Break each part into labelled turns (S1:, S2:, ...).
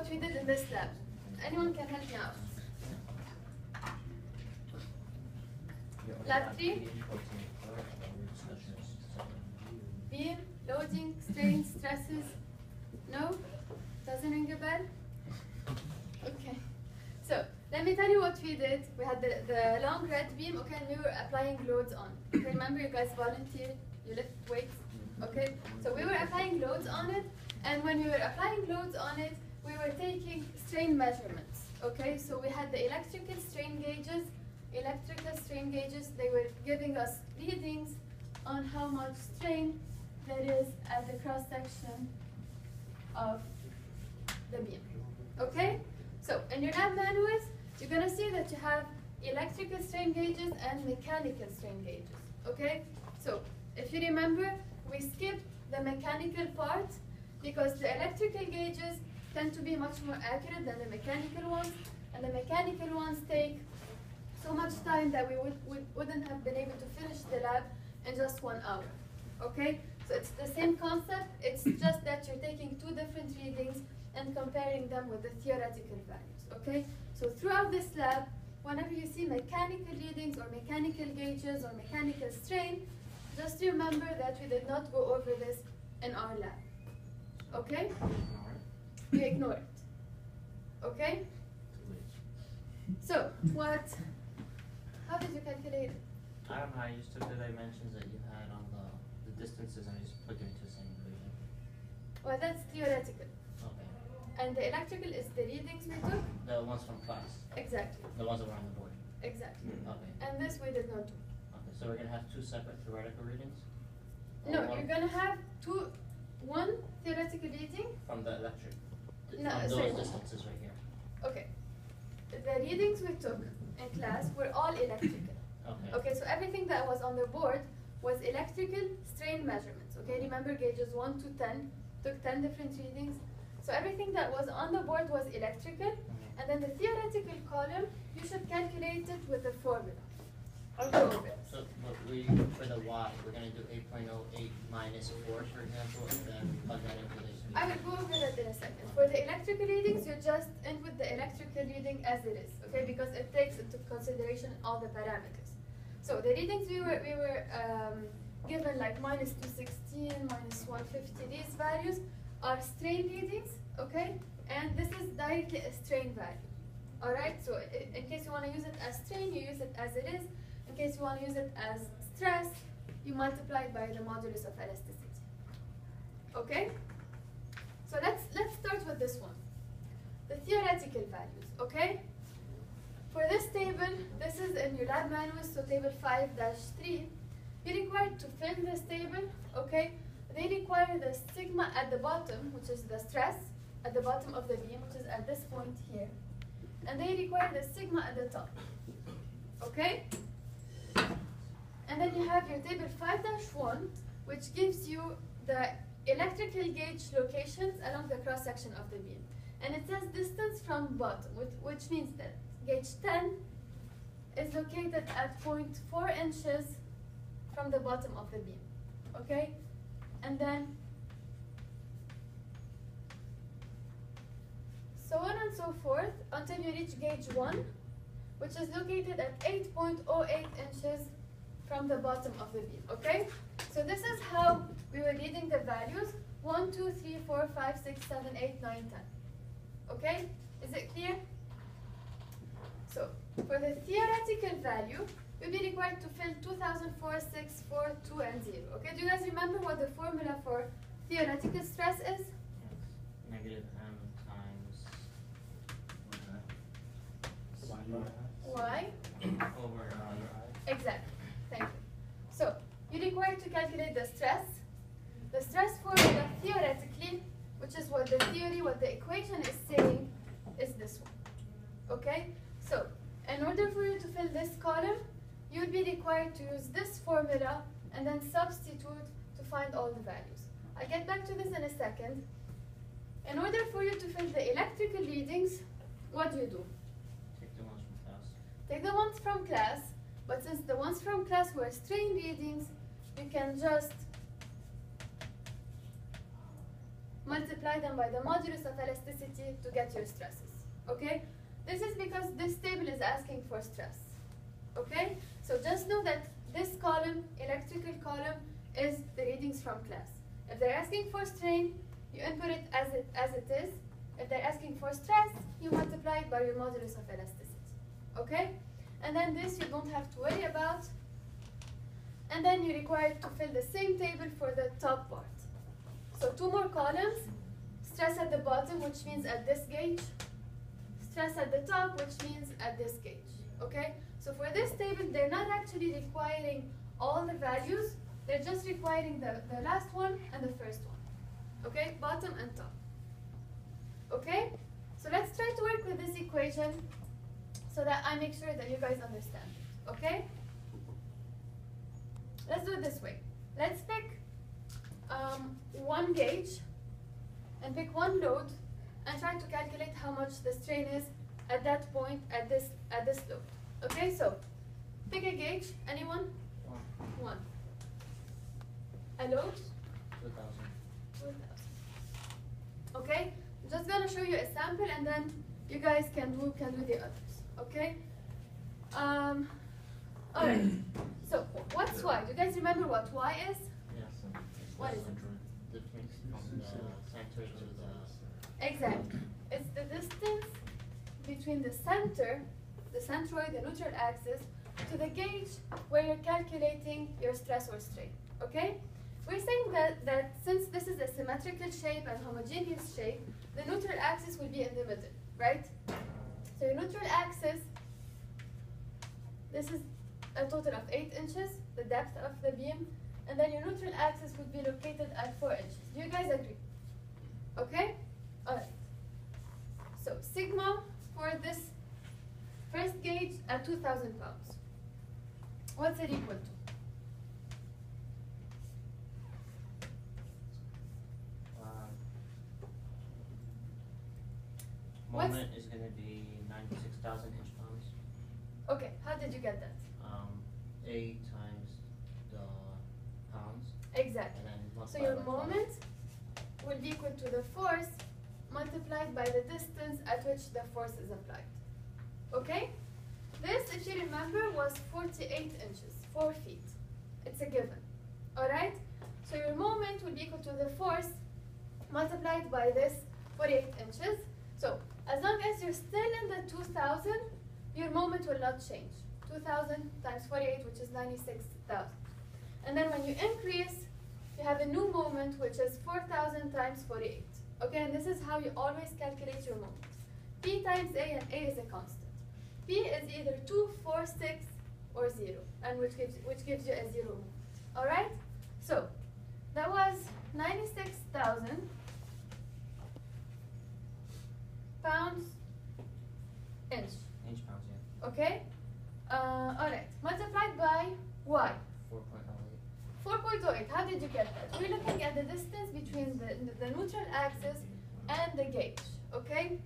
S1: what we did in this lab. Anyone can help me out? Lab 3? Beam, loading, strain, stresses? No? Doesn't ring a bell? Okay. So, let me tell you what we did. We had the long red beam, okay, and we were applying loads on. Okay, remember you guys volunteered, you lift weights, okay? So we were applying loads on it, and when we were applying loads on it, we were taking strain measurements, okay? So we had the electrical strain gauges, they were giving us readings on how much strain there is at the cross-section of the beam, okay? So in your lab manuals, you're gonna see that you have electrical strain gauges and mechanical strain gauges, okay? So if you remember, we skipped the mechanical part because the electrical gauges tend to be much more accurate than the mechanical ones, and the mechanical ones take so much time that we wouldn't have been able to finish the lab in just 1 hour, okay? So it's the same concept, it's just that you're taking two different readings and comparing them with the theoretical values, okay? So throughout this lab, whenever you see mechanical readings or mechanical gauges or mechanical strain, just remember that we did not go over this in our lab, okay? You ignore it, okay? So, how did you calculate it?
S2: I don't know, I just took the dimensions that you had on the distances and I just put them into the same equation.
S1: Well, that's theoretical.
S2: Okay.
S1: And the electrical is the readings we took?
S2: The ones from class.
S1: Exactly.
S2: The ones that were on the board.
S1: Exactly.
S2: Okay.
S1: And this we did not do.
S2: Okay, so we're going to have two separate theoretical readings?
S1: No, you're going to have one theoretical reading.
S2: From the electric.
S1: No,
S2: from
S1: sorry.
S2: those distances right here.
S1: Okay. The readings we took in class were all electrical.
S2: Okay.
S1: Okay, so everything that was on the board was electrical strain measurements. Okay, remember gauges 1 to 10, took 10 different readings. So everything that was on the board was electrical, and then the theoretical column, you should calculate it with the formula. I'll go over it.
S2: So for the y, we're going to do 8.08 minus 4, for example, and then plug that into this.
S1: I will go over that in a second. For the electrical readings, you just input the electrical reading as it is, okay? Because it takes into consideration all the parameters. So the readings we were given like minus 216, minus 150, these values are strain readings, okay? And this is directly a strain value, all right? So in case you want to use it as strain, you use it as it is. In case you want to use it as stress, you multiply it by the modulus of elasticity, okay? So let's start with this one, the theoretical values, okay? For this table, this is in your lab manual, so table 5-3. You're required to fill this table, okay? They require the sigma at the bottom, which is the stress at the bottom of the beam, which is at this point here. And they require the sigma at the top, okay? And then you have your table 5-1, which gives you the electrical gauge locations along the cross-section of the beam. And it says distance from bottom, which means that gauge 10 is located at 0.4 inches from the bottom of the beam, okay? And then so on and so forth until you reach gauge 1, which is located at 8.08 inches from the bottom of the beam, okay? So this is how we were reading the values 1, 2, 3, 4, 5, 6, 7, 8, 9, 10. Okay? Is it clear? So for the theoretical value, you'll be required to fill 2004, 6, 4, 2, and 0. Okay? Do you guys remember what the formula for theoretical stress is?
S2: Negative m times
S1: Y
S2: over
S1: Exactly. Thank you. So you're required to calculate the stress. The stress formula theoretically, which is what the theory, what the equation is saying, is this one. Okay? So in order for you to fill this column, you would be required to use this formula and then substitute to find all the values. I'll get back to this in a second. In order for you to fill the electrical readings, what do you do?
S2: Take the ones from class.
S1: Take the ones from class, but since the ones from class were strain readings, you can just multiply them by the modulus of elasticity to get your stresses. Okay? This is because this table is asking for stress. Okay? So just know that this column, electrical column, is the readings from class. If they're asking for strain, you input it as it is. If they're asking for stress, you multiply it by your modulus of elasticity. Okay? And then this you don't have to worry about. And then you're required to fill the same table for the top part. So 2 more columns. Stress at the bottom, which means at this gauge. Stress at the top, which means at this gauge. Okay? So for this table, they're not actually requiring all the values. They're just requiring the last one and the first one. Okay? Bottom and top. Okay? So let's try to work with this equation so that I make sure that you guys understand it. Okay? Let's do it this way. Let's pick one gauge and pick one load and try to calculate how much the strain is at that point at this load. Okay, so pick a gauge. Anyone? One. A load? 2,000. Okay, I'm just gonna show you a sample and then you guys can do the others. Okay. Alright. So what's y? Do you guys remember what y is?
S2: Yes.
S1: What is it?
S2: The difference from the center to the...
S1: Exactly. It's the distance between the center, the centroid, the neutral axis, to the gauge where you're calculating your stress or strain. Okay? We're saying that since this is a symmetrical shape and homogeneous shape, the neutral axis will be in the middle, right? So your neutral axis, this is a total of 8 inches, the depth of the beam, and then your neutral axis would be located at 4 inches. Do you guys agree? Okay? Alright. So sigma for this first gauge at 2,000 pounds. What's it equal to?
S2: Moment is going to be 96,000 inch-pounds.
S1: Okay, how did you get that?
S2: A times the pounds.
S1: Exactly.
S2: And then
S1: So your
S2: multiply by
S1: moment will be equal to the force multiplied by the distance at which the force is applied. Okay? This, if you remember, was 48 inches, 4 feet. It's a given. Alright? So your moment will be equal to the force multiplied by this 48 inches. So as long as you're still in the 2,000, your moment will not change. 2,000 times 48, which is 96,000. And then when you increase, you have a new moment, which is 4,000 times 48. Okay, and this is how you always calculate your moments. P times A, and A is a constant. P is either 2, 4, 6, or 0, and which gives you a 0 moment. Alright? So that was 96,000 pounds inch.
S2: Inch pounds, yeah.
S1: Okay? Alright. Multiplied by y.
S2: 4.08.
S1: 4.08. How did you get that? We're looking at the distance between the neutral axis and the gauge. Okay?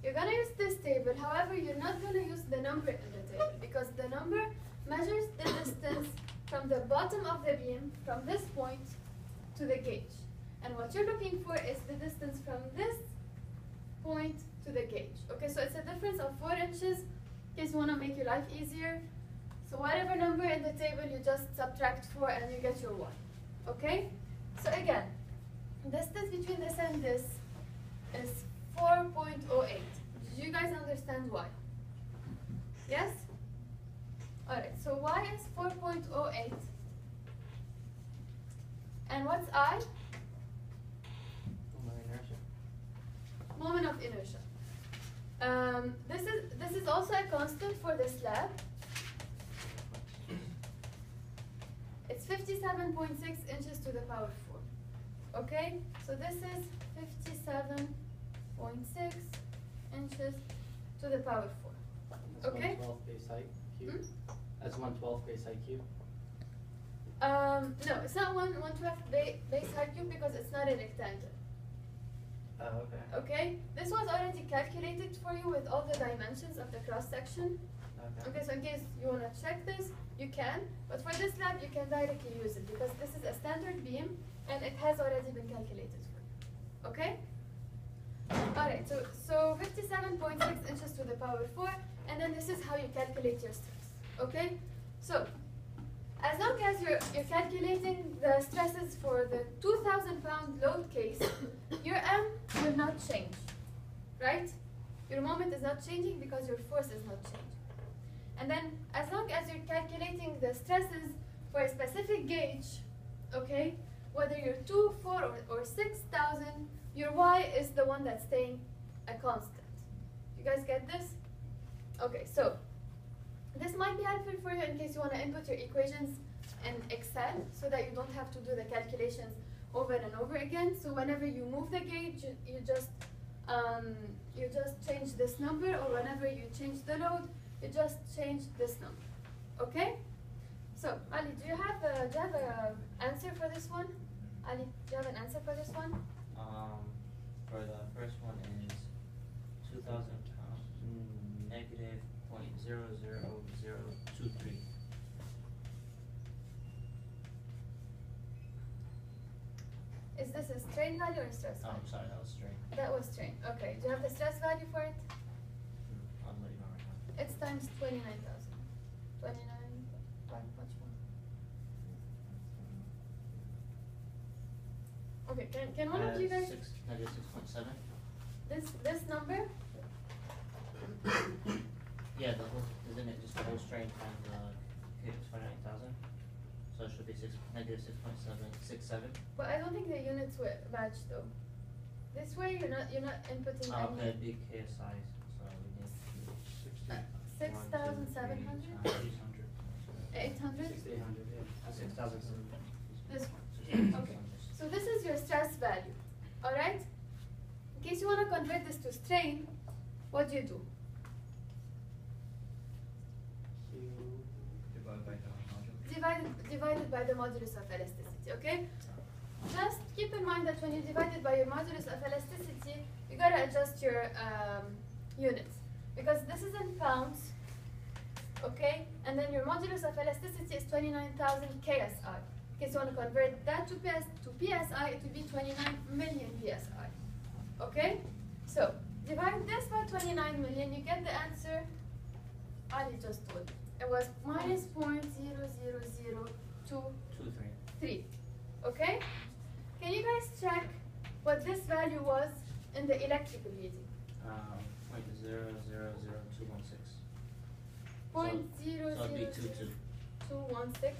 S1: You're gonna use this table, however, you're not gonna use the number in the table because the number measures the distance from the bottom of the beam, from this point to the gauge. And what you're looking for is the distance from this point to the gauge. Okay, so it's a difference of 4 inches in case you wanna make your life easier. So whatever number in the table, you just subtract 4 and you get your y. Okay? So again, distance between this and this is 4.08. Did you guys understand why? Yes? Alright, so y is 4.08. And what's I? Moment of inertia. This is also a constant for the slab. It's 57.6 inches to the power 4. Okay? So this is 57.6 inches to the power 4.
S3: That's
S1: Okay?
S3: 1/12 base height cube. That's 1/12 base height cube.
S1: No, it's not 1/12 base height cube because it's not a rectangle.
S3: Oh, okay.
S1: Okay? This was already calculated for you with all the dimensions of the cross section. Okay, so in case you want to check this, you can. But for this lab, you can directly use it because this is a standard beam and it has already been calculated for you. Okay? Alright, so 57.6 inches to the power 4, and then this is how you calculate your stress. Okay? So, as long as you're calculating the stresses for the 2,000 pound load case, your M will not change. Right? Your moment is not changing because your force is not changing. And then, as long as you're calculating the stresses for a specific gauge, okay, whether you're 2, 4, or 6,000, your Y is the one that's staying a constant. You guys get this? Okay, so this might be helpful for you in case you want to input your equations in Excel so that you don't have to do the calculations over and over again. So whenever you move the gauge, you just change this number, or whenever you change the load, you just change this number. Okay? So, Ali, do you have an answer for this one? Ali, do you have an answer for this one?
S2: For the first one is 2,000 pounds, negative 0.00023.
S1: Is this a strain value or a stress
S2: Oh,
S1: value?
S2: I'm sorry, that was strain.
S1: That was strain. Okay. Do you have the stress value for it?
S2: I'm letting right now.
S1: It's times 29,000. 29, much more. Okay, can one of you guys,
S2: Negative 6.7.
S1: this number?
S2: Yeah, the whole, isn't it just the whole strain times 29,000? So it should be negative 6.767.
S1: But I don't think the units will match though. This way you're not inputting
S2: Okay,
S1: any.
S2: big KSI, so we need
S1: 6,700? 800?
S3: 6,800, yeah.
S2: 6,700.
S1: This one. Okay. So this is your stress value. Alright? In case you want to convert this to strain, what do you do? Divided by the modulus of elasticity, okay? Just keep in mind that when you divide it by your modulus of elasticity, you gotta adjust your units. Because this is in pounds, okay? And then your modulus of elasticity is 29,000 KSI. In case you want to convert that to PSI, it would be 29 million PSI. Okay? So, divide this by 29 million, you get the answer Ali just told you. It was minus 0.00023. Okay? Can you guys check what this value was in the electrical reading?
S2: 0.000216. So it'd be 22.
S1: 216.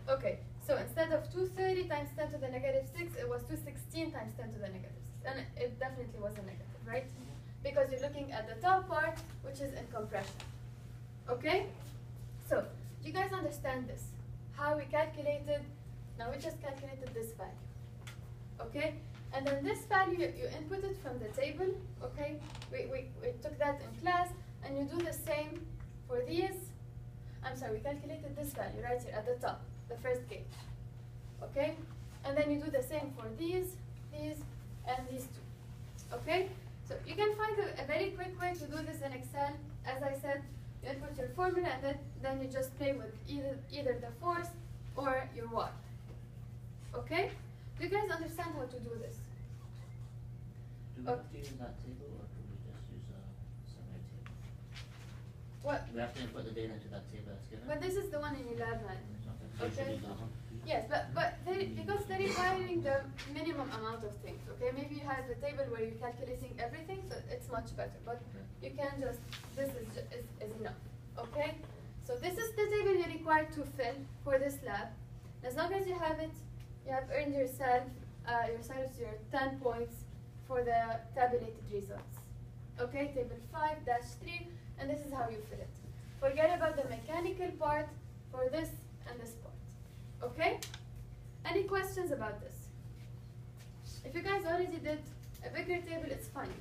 S1: Okay, so instead of 230 times 10 to the negative 6, it was 216 times 10 to the negative 6. And it definitely was a negative, right? Because you're looking at the top part, which is in compression. Okay? So, do you guys understand this? How we calculated, now we just calculated this value. Okay? And then this value, you input it from the table, okay? We took that in class, and you do the same for these. I'm sorry, we calculated this value right here at the top, the first gauge. Okay? And then you do the same for these, and these two. Okay? So you can find a very quick way to do this in Excel. As I said, you input your formula, and then you just play with either the force or your Y. Okay? Do you guys understand how to do this?
S2: Do we have to use that table, or could we just use a similar table?
S1: What?
S2: Do we have to input the data into that table that's given?
S1: But this is the one in your lab man.
S2: So we should
S1: Okay.
S2: use that one.
S1: Yes, but because they're requiring the minimum amount of things, okay? Maybe you have a table where you're calculating everything, so it's much better. But you can just, this is enough, okay? So this is the table you're required to fill for this lab. As long as you have it, you have earned yourself your 10 points for the tabulated results. Okay, table 5-3, and this is how you fill it. Forget about the mechanical part for this and this part. Okay? Any questions about this? If you guys already did a bigger table, it's fine. You